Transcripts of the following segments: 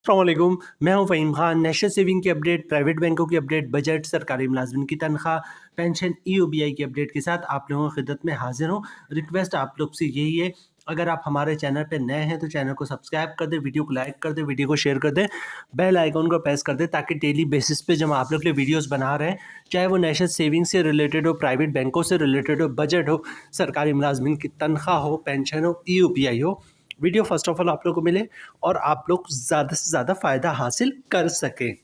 अस्सलामुअलैकुम, मैं हूं फ़हीम खान। नेशनल सेविंग की अपडेट, प्राइवेट बैंकों की अपडेट, बजट, सरकारी मुलाजमिन की तनख्वाह, पेंशन, ईओबीआई की अपडेट के साथ आप लोगों की खिदमत में हाजिर हूं। रिक्वेस्ट आप लोग से यही है, अगर आप हमारे चैनल पे नए हैं तो चैनल को सब्सक्राइब कर दें, वीडियो को लाइक कर दें, वीडियो को शेयर कर दें, बेल आइकन को प्रेस कर दें ताकि डेली बेसिस पे जब आप लोग के लिए वीडियोज़ बना रहे हैं, चाहे वो नेशनल सेविंग से रिलेटेड हो, प्राइवेट बैंकों से रिलेटेड हो, बजट हो, सरकारी मुलाजमिन की तनख्वाह हो, पेंशन हो, ईओबीआई हो, वीडियो फर्स्ट ऑफ ऑल आप लोग को मिले और आप लोग ज़्यादा से ज़्यादा फ़ायदा हासिल कर सकें।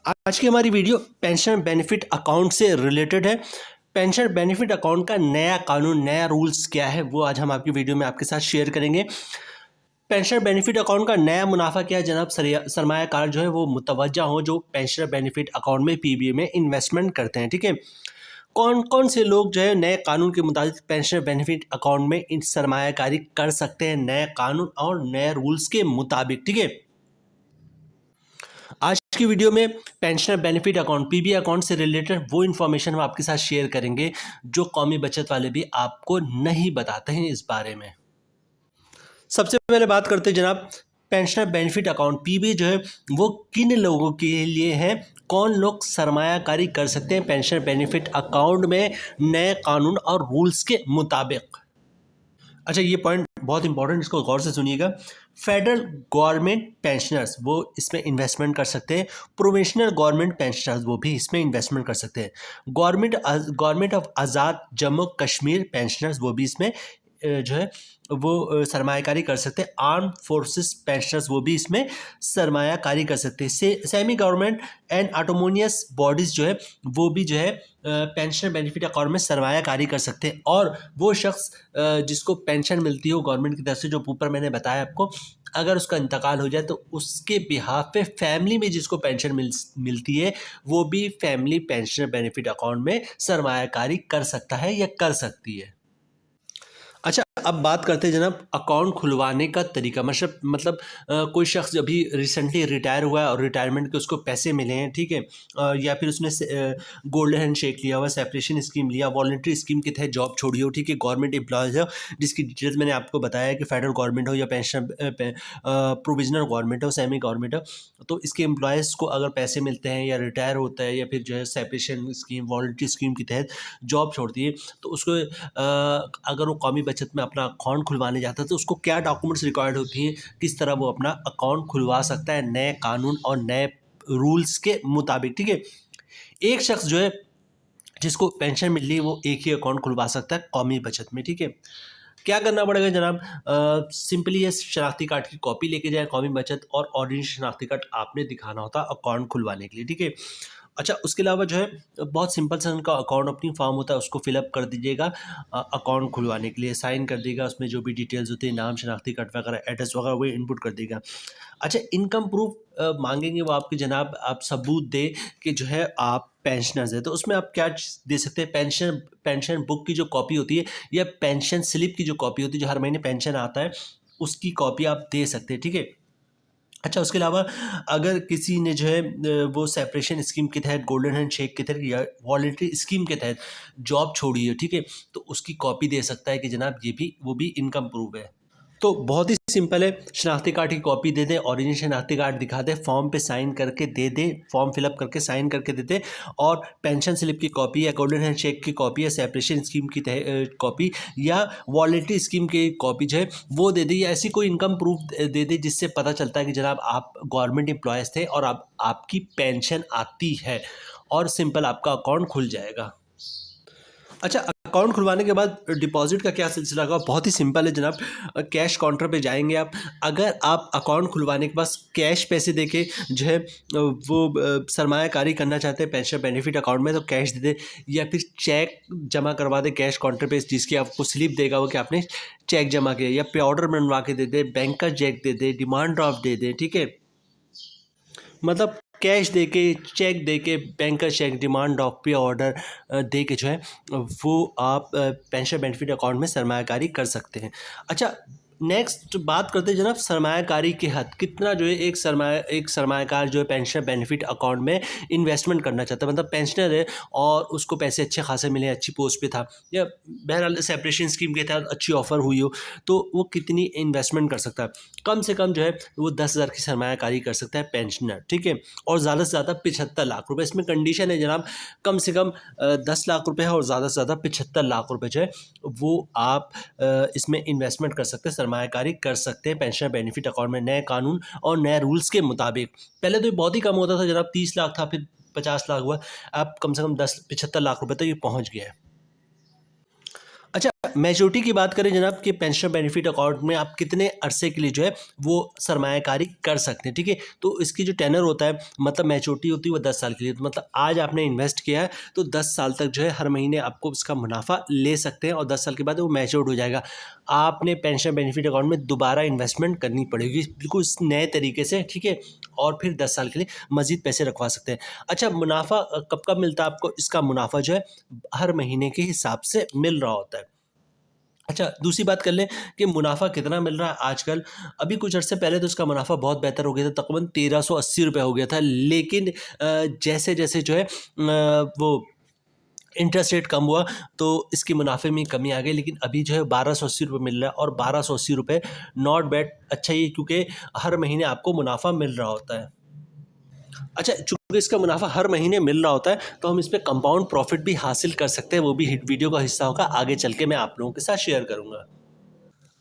आज की हमारी वीडियो पेंशन बेनिफिट अकाउंट से रिलेटेड है। पेंशन बेनिफिट अकाउंट का नया कानून, नया रूल्स क्या है, वो आज हम आपकी वीडियो में आपके साथ शेयर करेंगे। पेंशन बेनिफिट अकाउंट का नया मुनाफा क्या है जनाब? सरमायाकार जो है वो मुतवज्जा हो, जो पेंशन बेनिफिट अकाउंट में पीबीए में इन्वेस्टमेंट करते हैं। ठीक है, कौन कौन से लोग जो है नए कानून के मुताबिक पेंशन बेनिफिट अकाउंट में इन सरमायाकारी कर सकते हैं, नए कानून और नए रूल्स के मुताबिक। ठीक है, आज की वीडियो में pensioner benefit account PB account से रिलेटेड वो इन्फॉर्मेशन हम आपके साथ शेयर करेंगे जो कौमी बचत वाले भी आपको नहीं बताते हैं इस बारे में। सबसे पहले बात करते हैं जनाब, पेंशनर बेनिफिट अकाउंट पीबी जो है वो किन लोगों के लिए है, कौन लोग सरमायाकारी कर सकते हैं पेंशन बेनिफिट अकाउंट में नए कानून और रूल्स के मुताबिक। अच्छा, ये पॉइंट बहुत इंपॉर्टेंट, इसको गौर से सुनिएगा। फेडरल गवर्नमेंट पेंशनर्स वो इसमें इन्वेस्टमेंट कर सकते हैं, प्रोविजनल गवर्नमेंट पेंशनर्स वो भी इसमें इन्वेस्टमेंट कर सकते हैं, government of Azad Jammu Kashmir pensioners वो भी इसमें जो है वो सरमायाकारी कर सकते हैं, आर्म फोर्सेस पेंशनर्स वो भी इसमें सरमायाकारी कर सकते हैं, semi government and autonomous bodies जो है वो भी जो है पेंशन बेनिफिट अकाउंट में सरमायाकारी कर सकते हैं। और वो शख्स जिसको पेंशन मिलती हो गवर्नमेंट की तरफ से, जो ऊपर मैंने बताया आपको, अगर उसका इंतकाल हो जाए तो उसके बिहाफ पे फैमिली में जिसको पेंशन मिलती है वो भी फैमिली पेंशन बेनिफिट अकाउंट में सरमायाकारी कर सकता है या कर सकती है। अच्छा, अब बात करते हैं जनाब अकाउंट खुलवाने का तरीका। मतलब कोई शख्स अभी रिसेंटली रिटायर हुआ है और रिटायरमेंट के उसको पैसे मिले हैं, ठीक है, या फिर उसने गोल्डन हैंड शेक लिया हुआ, सेपरेशन स्कीम लिया, वॉलंटरी स्कीम के तहत जॉब छोड़ी हो, ठीक है, गवर्नमेंट एम्प्लॉयज़ हो जिसकी डिटेल्स मैंने आपको बताया कि फेडरल गवर्नमेंट हो या पेंशन प्रोविजनल गवर्नमेंट हो, सेमी गवर्नमेंट हो, तो इसके एम्प्लॉयज़ को अगर पैसे मिलते हैं या रिटायर होता है या फिर जो है सेपरेशन स्कीम, वॉलंटरी स्कीम के तहत जॉब छोड़ती है, तो उसको अगर वो कौमी बचत में अपना अकाउंट खुलवाने जाता है तो उसको क्या डॉक्यूमेंट्स रिक्वायर्ड होती हैं, किस तरह वो अपना अकाउंट खुलवा सकता है नए कानून और नए रूल्स के मुताबिक। ठीक है, एक शख्स जो है जिसको पेंशन मिल रही है वो एक ही अकाउंट खुलवा सकता है कौमी बचत में। ठीक है, क्या करना पड़ेगा जनाब? सिंपली ये शनाख्ती कार्ड की कॉपी लेके जाए कौमी बचत, और ओरिजिनल शनाख्ती कार्ड आपने दिखाना होता है अकाउंट खुलवाने के लिए। ठीक है, अच्छा, उसके अलावा जो है बहुत सिंपल सा उनका अकाउंट ओपनिंग फॉर्म होता है, उसको फिलअप कर दीजिएगा। अकाउंट खुलवाने के लिए साइन कर दीजिएगा, उसमें जो भी डिटेल्स होती है, नाम, शनाख्ती कार्ड वगैरह, एड्रेस वगैरह, वो इनपुट कर देगा। अच्छा, इनकम प्रूफ मांगेंगे वो आपके जनाब, आप सबूत दें कि जो है आप पेंशनर्स हैं, तो उसमें आप क्या दे सकते हैं? पेंशन पेंशन बुक की जो कॉपी होती है या पेंशन स्लिप की जो कॉपी होती है, जो हर महीने पेंशन आता है, उसकी कॉपी आप दे सकते हैं। ठीक है, अच्छा, उसके अलावा अगर किसी ने जो है वो सेपरेशन स्कीम के तहत, गोल्डन हैंड शेक के तहत या वॉलंटरी स्कीम के तहत जॉब छोड़ी है, ठीक है, तो उसकी कॉपी दे सकता है कि जनाब ये भी वो भी इनकम प्रूफ है। तो बहुत ही सिंपल है, शनाख्ती कार्ड की कॉपी दे दें, ओरिजिनल शनाख्ती कार्ड दिखा दें, फॉर्म पे साइन करके दे दें, फॉर्म फिलअप करके साइन करके दे दें, और पेंशन स्लिप की कॉपी या गोल्डन हैंड चेक की कॉपी या सेपरेशन स्कीम की कॉपी या वॉलंटरी स्कीम की कॉपी जो है वो दे दें, या ऐसी कोई इनकम प्रूफ दे दें जिससे पता चलता है कि जनाब आप गवर्नमेंट एम्प्लॉयज़ थे और आपकी पेंशन आती है, और सिंपल आपका अकाउंट खुल जाएगा। अच्छा, अकाउंट खुलवाने के बाद डिपॉजिट का क्या सिलसिला होगा? बहुत ही सिंपल है जनाब, कैश काउंटर पे जाएंगे आप। अगर आप अकाउंट खुलवाने के बाद कैश पैसे देके जो है वो सरमायाकारी करना चाहते हैं पेंशन बेनिफिट अकाउंट में, तो कैश दे दें, या फिर चेक जमा करवा दें कैश काउंटर पे, जिसकी आपको स्लिप देगा वो कि आपने चेक जमा किया, या पे ऑर्डर बनवा के दे दें, बैंक का चेक दे दें, डिमांड ड्राफ्ट दे दें। ठीक है, मतलब कैश देके, चेक देके, बैंक का चेक, डिमांड ड्राफ्ट, पे ऑर्डर दे के जो है वो आप पेंशन बेनिफिट अकाउंट में सरमायाकारी कर सकते हैं। अच्छा, नेक्स्ट बात करते हैं जनाब सरमायाकारी के हद, कितना जो है एक सरमायाकार जो है पेंशन बेनिफिट अकाउंट में इन्वेस्टमेंट करना चाहता है। मतलब पेंशनर है और उसको पैसे अच्छे खासे मिले, अच्छी पोस्ट पे था, या बहरहाल सेपरेशन स्कीम के तहत अच्छी ऑफर हुई हो, तो वो कितनी इन्वेस्टमेंट कर सकता है? कम से कम जो है वो 10,000 की सरमायाकारी कर सकता है पेंशनर, ठीक है। और ज़्यादा से ज़्यादा 75 लाख रुपये, इसमें कंडीशन है जनाब, कम से कम 10 लाख रुपये है और ज़्यादा से ज़्यादा 75 लाख रुपये जो है वो आप इसमें इन्वेस्टमेंट कर सकते हैं, सरमायाकारी कर सकते हैं पेंशन बेनिफिट अकाउंट में, नए कानून और नए रूल्स के मुताबिक। पहले तो ये बहुत ही कम होता था जनाब, 30 लाख था, फिर 50 लाख हुआ, अब कम से कम 75 लाख रुपये तक ये पहुँच गया है। अच्छा, मैच्योरिटी की बात करें जनाब कि पेंशन बेनिफिट अकाउंट में आप कितने अरसे के लिए जो है वो सरमायाकारी कर सकते हैं, ठीक है। तो इसकी जो टेनर होता है, मतलब मैच्योरिटी होती है वो 10 साल के लिए। तो मतलब आज आपने इन्वेस्ट किया है तो 10 साल तक जो है हर महीने आपको उसका मुनाफा ले सकते हैं और 10 साल के बाद वो मैच्योर्ड हो जाएगा। आपने पेंशन बेनिफिट अकाउंट में दोबारा इन्वेस्टमेंट करनी पड़ेगी बिल्कुल इस नए तरीके से, ठीक है। और फिर 10 साल के लिए मज़ीद पैसे रखवा सकते हैं। अच्छा, मुनाफा कब कब मिलता है आपको? इसका मुनाफा जो है हर महीने के हिसाब से मिल रहा होता है। अच्छा, दूसरी बात कर लें कि मुनाफ़ा कितना मिल रहा है आजकल। अभी कुछ अर्से पहले तो इसका मुनाफ़ा बहुत बेहतर हो गया था, तकरीबन 1380 रुपये हो गया था। लेकिन जैसे-जैसे जो है वो इंटरेस्ट रेट कम हुआ तो इसके मुनाफे में कमी आ गई। लेकिन अभी जो है 1280 रुपये मिल रहा है और 1280 रुपये नॉट बैड, अच्छा ही, क्योंकि हर महीने आपको मुनाफा मिल रहा होता है। अच्छा, चूँकि इसका मुनाफा हर महीने मिल रहा होता है तो हम इस पे कंपाउंड प्रॉफिट भी हासिल कर सकते हैं, वो भी वीडियो का हिस्सा होगा, आगे चल के मैं आप लोगों के साथ शेयर करूँगा।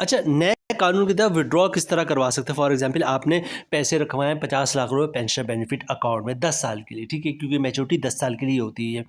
अच्छा, नए कानून की तहत विड्रॉ किस तरह करवा सकते हैं? फॉर एग्जांपल आपने पैसे रखवाए हैं 50 लाख रुपए पेंशन बेनिफिट अकाउंट में 10 साल के लिए, ठीक है, क्योंकि मैच्योरिटी 10 साल के लिए होती है।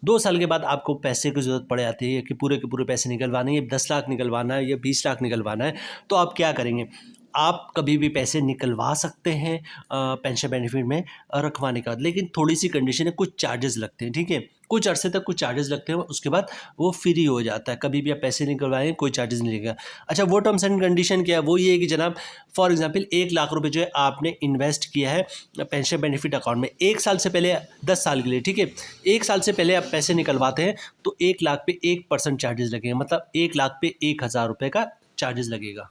2 साल के बाद आपको पैसे की ज़रूरत पड़ जाती है कि पूरे के पूरे पैसे निकलवाने हैं, 10 लाख निकलवाना है या 20 लाख निकलवाना है, तो आप क्या करेंगे? आप कभी भी पैसे निकलवा सकते हैं पेंशन बेनिफिट में रखवाने के बाद, लेकिन थोड़ी-सी कंडीशन है, कुछ चार्जेस लगते हैं, ठीक है? कुछ अरसे तक कुछ चार्जेस लगते हैं, उसके बाद वो फ्री हो जाता है। कभी भी आप पैसे निकलवाएँ, कोई चार्जेस नहीं लगेगा। अच्छा, वो टर्म्स एंड कंडीशन क्या है? वो ये है कि जनाब फॉर एग्ज़ाम्पल 1 लाख रुपए जो है आपने इन्वेस्ट किया है पेंशन बेनिफिट अकाउंट में 1 साल से पहले, 10 साल के लिए, ठीक है? 1 साल से पहले आप पैसे निकलवाते हैं तो 1 लाख पे 1% चार्जेस लगेंगे, मतलब 1 लाख पे 1000 रुपये का चार्जेस लगेगा।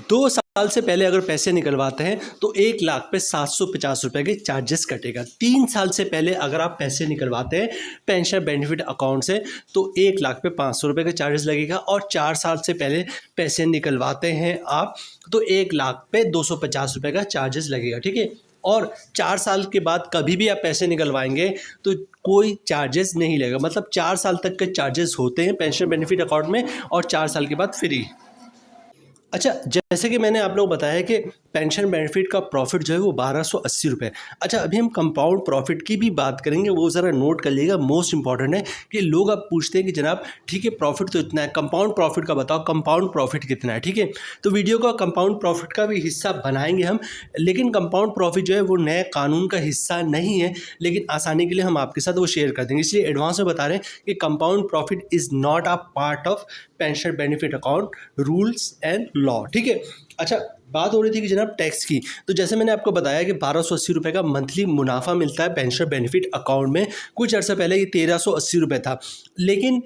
2 साल से पहले अगर पैसे निकलवाते हैं तो 1 लाख पे 750 रुपये के चार्जेस कटेगा। 3 साल से पहले अगर आप पैसे निकलवाते हैं पेंशन बेनिफिट अकाउंट से तो 1 लाख पे 500 रुपये का चार्जेस लगेगा, और 4 साल से पहले पैसे निकलवाते हैं आप तो 1 लाख पे 250 रुपये का चार्जेस लगेगा, ठीक है। और 4 साल के बाद कभी भी आप पैसे निकलवाएंगे तो कोई चार्जेस नहीं लगेगा, मतलब 4 साल तक के चार्जेस होते हैं पेंशन बेनिफिट अकाउंट में और 4 साल के बाद फ्री। अच्छा, जैसे कि मैंने आप लोगों को बताया कि पेंशन बेनिफिट का प्रॉफिट जो है वो 1280 रुपये। अच्छा, अभी हम कंपाउंड प्रॉफिट की भी बात करेंगे, वो ज़रा नोट कर लीजिएगा, मोस्ट इंपॉर्टेंट है कि लोग अब पूछते हैं कि जनाब ठीक है प्रॉफिट तो इतना है, कंपाउंड प्रॉफिट का बताओ, कंपाउंड प्रॉफिट कितना है, ठीक है। तो वीडियो का कंपाउंड प्रॉफिट का भी हिस्सा बनाएंगे हम, लेकिन कंपाउंड प्रॉफिट जो है वो नए कानून का हिस्सा नहीं है, लेकिन आसानी के लिए हम आपके साथ वो शेयर कर देंगे, इसलिए एडवांस में बता रहे हैं कि compound profit is not a part of pension benefit account rules and law, ठीक है। अच्छा, बात हो रही थी कि जनाब टैक्स की, तो जैसे मैंने आपको बताया कि 1280 रुपये का मंथली मुनाफा मिलता है पेंशन बेनिफिट अकाउंट में। कुछ अर्सा पहले ये 1380 रुपये था, लेकिन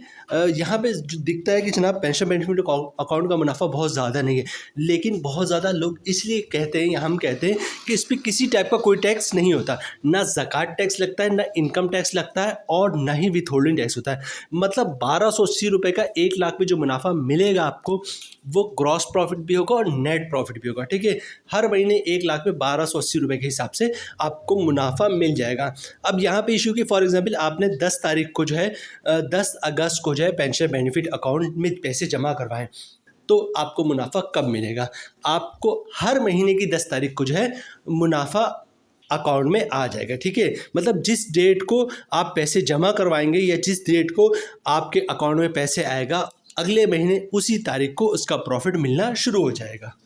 यहाँ पे जो दिखता है कि जनाब पेंशन बेनिफिट अकाउंट का मुनाफा बहुत ज़्यादा नहीं है, लेकिन बहुत ज़्यादा लोग इसलिए कहते हैं या हम कहते हैं कि इस पर किसी टाइप का कोई टैक्स नहीं होता, ना ज़कात टैक्स लगता है, ना इनकम टैक्स लगता है और ना ही विथ होल्डिंग टैक्स होता है। मतलब 1280 रुपये का 1 लाख में जो मुनाफा मिलेगा आपको वो ग्रॉस प्रॉफिट भी होगा और नेट प्रॉफिट भी होगा, ठीक है। हर महीने 1 लाख में 1280 रुपये के हिसाब से आपको मुनाफा मिल जाएगा। अब यहाँ पे इशू की फॉर एग्जांपल आपने 10 तारीख को जो है 10 अगस्त को जो है पेंशन बेनिफिट अकाउंट में पैसे जमा करवाएं, तो आपको मुनाफा कब मिलेगा? आपको हर महीने की 10 तारीख को जो है मुनाफा अकाउंट में आ जाएगा, ठीक है। मतलब जिस डेट को आप पैसे जमा करवाएंगे या जिस डेट को आपके अकाउंट में पैसे आएगा, अगले महीने उसी तारीख को उसका प्रॉफिट मिलना शुरू हो जाएगा।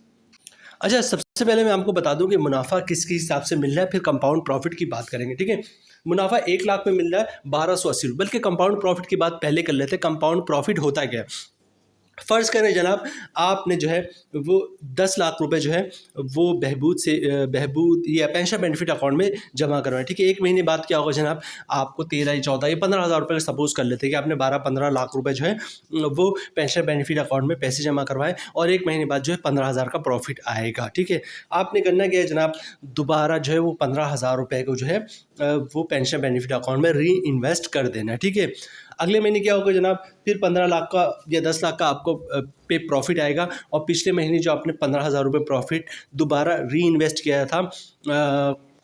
अच्छा, सबसे पहले मैं आपको बता दूं कि मुनाफा किसके हिसाब से मिल रहा है, फिर कंपाउंड प्रॉफिट की बात करेंगे, ठीक है। मुनाफा 1 लाख में मिल रहा है 1280 रुपये, बल्कि कंपाउंड प्रॉफिट की बात पहले कर लेते हैं। कंपाउंड प्रॉफिट होता क्या है? फ़र्ज़ करें जनाब, आपने जो है वो 10 लाख रुपए जो है वो बहबूद या पेंशन बेनिफिट अकाउंट में जमा करवाएँ, ठीक है। 1 महीने बाद क्या होगा जनाब, आपको 13 या 14 या 15,000 रुपये सपोज़ कर लेते हैं कि आपने 12-15 लाख रुपए जो है वो पेंशन बेनिफिट अकाउंट में पैसे जमा करवाएँ और 1 महीने बाद जो है 15,000 का प्रॉफ़िट आएगा, ठीक है। आपने करना क्या है जनाब, दोबारा जो है वो 15,000 रुपये को जो है वो पेंशन बेनिफिट अकाउंट में री इन्वेस्ट कर देना है, ठीक है। अगले महीने क्या होगा जनाब, फिर 15 लाख का या 10 लाख का आपको पे प्रॉफिट आएगा और पिछले महीने जो आपने 15,000 रुपये प्रॉफिट दोबारा री इन्वेस्ट किया था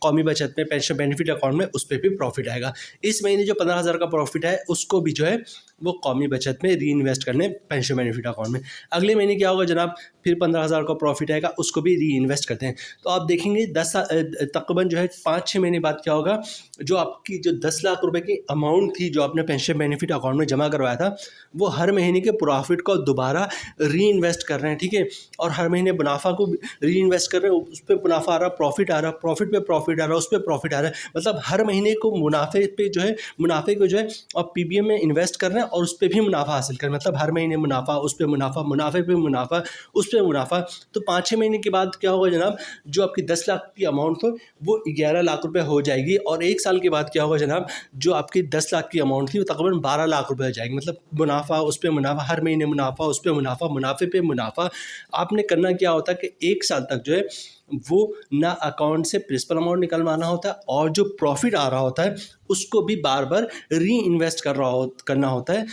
कौमी बचत में पेंशन बेनिफिट अकाउंट में, उस पर भी प्रॉफिट आएगा। इस महीने जो 15,000 का प्रॉफिट है उसको भी जो है वो कौमी बचत में री इन्वेस्ट करने पेंशन बेनिफिट अकाउंट में। अगले महीने क्या होगा जनाब, फिर 15,000 का प्रॉफिट आएगा, उसको भी री इन्वेस्ट करते हैं। तो आप देखेंगे तकरीबन जो है 5-6 महीने बाद क्या होगा, जो आपकी जो 10 लाख रुपए की अमाउंट थी जो आपने पेंशन बेनिफिट अकाउंट में जमा करवाया था, वो हर महीने के प्रॉफिट को दोबारा री इन्वेस्ट कर रहे हैं, ठीक है। और हर महीने मुनाफा को री इन्वेस्ट कर रहे हैं, उस पर मुनाफा आ रहा, प्रॉफिट आ रहा, प्रॉफिट पे प्रॉफिट आ रहा, उस पर प्रॉफिट आ रहा है। मतलब हर महीने को मुनाफे पे जो है मुनाफे को जो है और पीबीएम में इन्वेस्ट कर रहे हैं और उस पर भी मुनाफा हासिल कर रहे हैं। मतलब हर महीने मुनाफा, उस पर मुनाफा, मुनाफे पे मुनाफा, उस पर मुनाफा। तो 5-6 महीने के बाद क्या होगा जनाब, जो आपकी 10 लाख की अमाउंट हो वो 11 लाख रुपए हो जाएगी और 1 साल के बाद क्या होगा जनाब, जो आपकी 10 लाख की अमाउंट थी वो तकरीबन 12 लाख रुपए हो जाएगी। मतलब मुनाफा, उस पर मुनाफा, हर महीने मुनाफा, उस पर मुनाफा, मुनाफे पे मुनाफा। आपने करना क्या होता है कि 1 साल तक जो है वो ना अकाउंट से प्रिंसिपल अमाउंट निकलवाना होता है और जो प्रॉफिट आ रहा होता है उसको भी बार बार री इन्वेस्ट करना होता है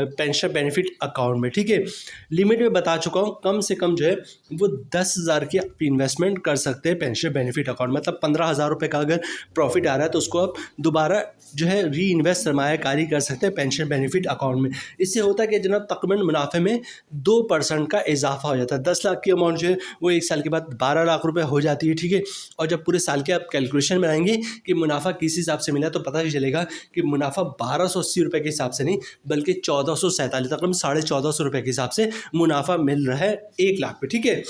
पेंशन बेनिफिट अकाउंट में, ठीक है। लिमिट में बता चुका हूँ, कम से कम जो है वो 10,000 की इन्वेस्टमेंट कर सकते हैं पेंशन बेनिफिट अकाउंट। मतलब 15,000 रुपये का अगर प्रॉफिट आ रहा है तो उसको आप दोबारा जो है री इन्वेस्ट सरमायाकारी कर सकते हैं पेंशन बेनिफिट अकाउंट में। इससे होता है कि जनाब तकरीबन मुनाफे में 2% का इजाफा हो जाता है। 10 लाख की अमाउंट जो है वो 1 साल के बाद 12 लाख रुपए हो जाती है, ठीक है। और जब पूरे साल के आप कैलकुलेशन बनाएंगे कि मुनाफा किस हिसाब से मिला तो पता ही चलेगा कि मुनाफा 1280 रुपये के हिसाब से नहीं बल्कि 1447 तक 1450 रुपये के हिसाब से मुनाफा मिल रहा है 1 लाख पे, ठीक है।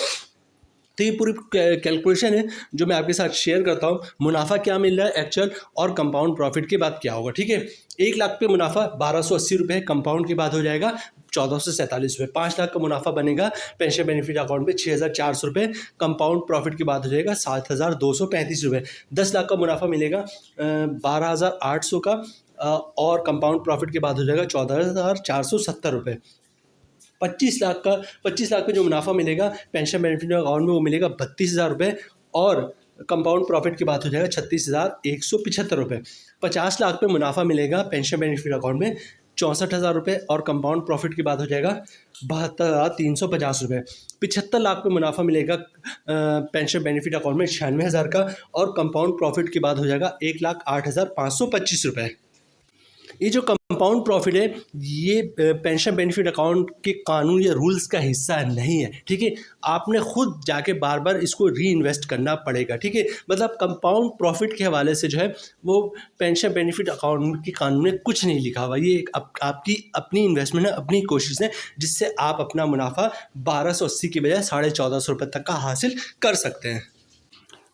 तो ये पूरी कैलकुलेशन है जो मैं आपके साथ शेयर करता हूँ, मुनाफा क्या मिल रहा है एक्चुअल और कंपाउंड प्रॉफिट के बाद क्या होगा, ठीक है। 1 लाख पे मुनाफा 1280 रुपये, कंपाउंड के बाद हो जाएगा 1447 रुपये। 5 लाख का मुनाफा बनेगा पेंशन बेनिफिट अकाउंट पे 6,400 रुपये, कंपाउंड प्रॉफिट के बाद हो जाएगा 7,235 रुपये। 10 लाख का मुनाफा मिलेगा 12,800 का और कंपाउंड प्रॉफिट के बाद हो जाएगा 14,470 रुपये। 25 लाख पे जो मुनाफा मिलेगा पेंशन बेनिफिट अकाउंट में वो मिलेगा 32,000 रुपये और कंपाउंड प्रॉफिट की बात हो जाएगा 36,175 रुपये। 50 लाख पे मुनाफा मिलेगा पेंशन बेनिफिट अकाउंट में 64,000 रुपये और कंपाउंड प्रॉफिट की बात हो जाएगा 72,350 रुपये। 75 लाख पे मुनाफा मिलेगा पेंशन बेनिफिट अकाउंट में 96,000 का और कंपाउंड प्रॉफिट की बात हो जाएगा 1,08,525 रुपये। ये जो कंपाउंड प्रॉफिट है ये पेंशन बेनिफिट अकाउंट के कानून या रूल्स का हिस्सा नहीं है, ठीक है। आपने खुद जाके बार बार इसको री इन्वेस्ट करना पड़ेगा, ठीक है। मतलब कंपाउंड प्रॉफिट के हवाले से जो है वो पेंशन बेनिफिट अकाउंट के कानून में कुछ नहीं लिखा हुआ। ये एक आपकी अपनी इन्वेस्टमेंट है, अपनी कोशिश है जिससे आप अपना मुनाफा 1280 की बजाय 1450 रुपये तक का हासिल कर सकते हैं।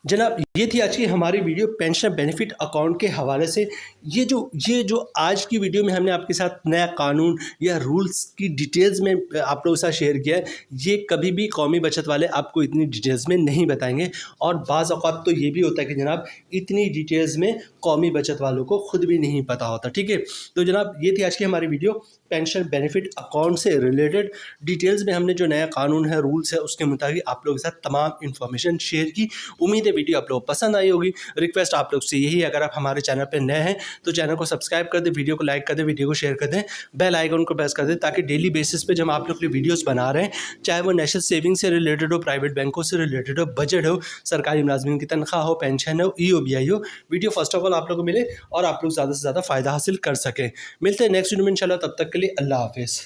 जनाब ये थी आज की हमारी वीडियो पेंशन बेनिफिट अकाउंट के हवाले से। ये जो आज की वीडियो में हमने आपके साथ नया कानून या रूल्स की डिटेल्स में आप लोगों के साथ शेयर किया है, ये कभी भी कौमी बचत वाले आपको इतनी डिटेल्स में नहीं बताएंगे। और बाज़ औक़ात तो ये भी होता है कि जनाब इतनी डिटेल्स में कौमी बचत वालों को खुद भी नहीं पता होता, ठीक है। तो जनाब ये थी आज की हमारी वीडियो पेंशन बेनिफिट अकाउंट से रिलेटेड डिटेल्स में हमने जो नया कानून है, रूल्स है, उसके मुताबिक आप लोगों के साथ तमाम इन्फॉर्मेशन शेयर की। उम्मीद है वीडियो आप लोगों को पसंद आई होगी। रिक्वेस्ट आप लोग से यही है, अगर आप हमारे चैनल पर नए हैं तो चैनल को सब्सक्राइब कर दें, वीडियो को लाइक कर दें, वीडियो को शेयर कर दें, बेल आइकन को प्रेस कर दें ताकि डेली बेसिस पे जब आप लोग के वीडियोस बना रहे हैं, चाहे वो नेशनल सेविंग से रिलेटेड हो, प्राइवेट बैंकों से रिलेटेड हो, बजट हो, सरकारी मुलाजमीन की तनख्वाह हो, पेंशन हो, EOBI हो, वीडियो फर्स्ट ऑफ ऑल आप लोगों को मिले और आप लोग ज़्यादा से ज़्यादा फ़ायदा हासिल कर सकें। मिलते हैं नेक्स्ट वीडियो में इंशाल्लाह, तब तक के लिए अल्लाह हाफिज़।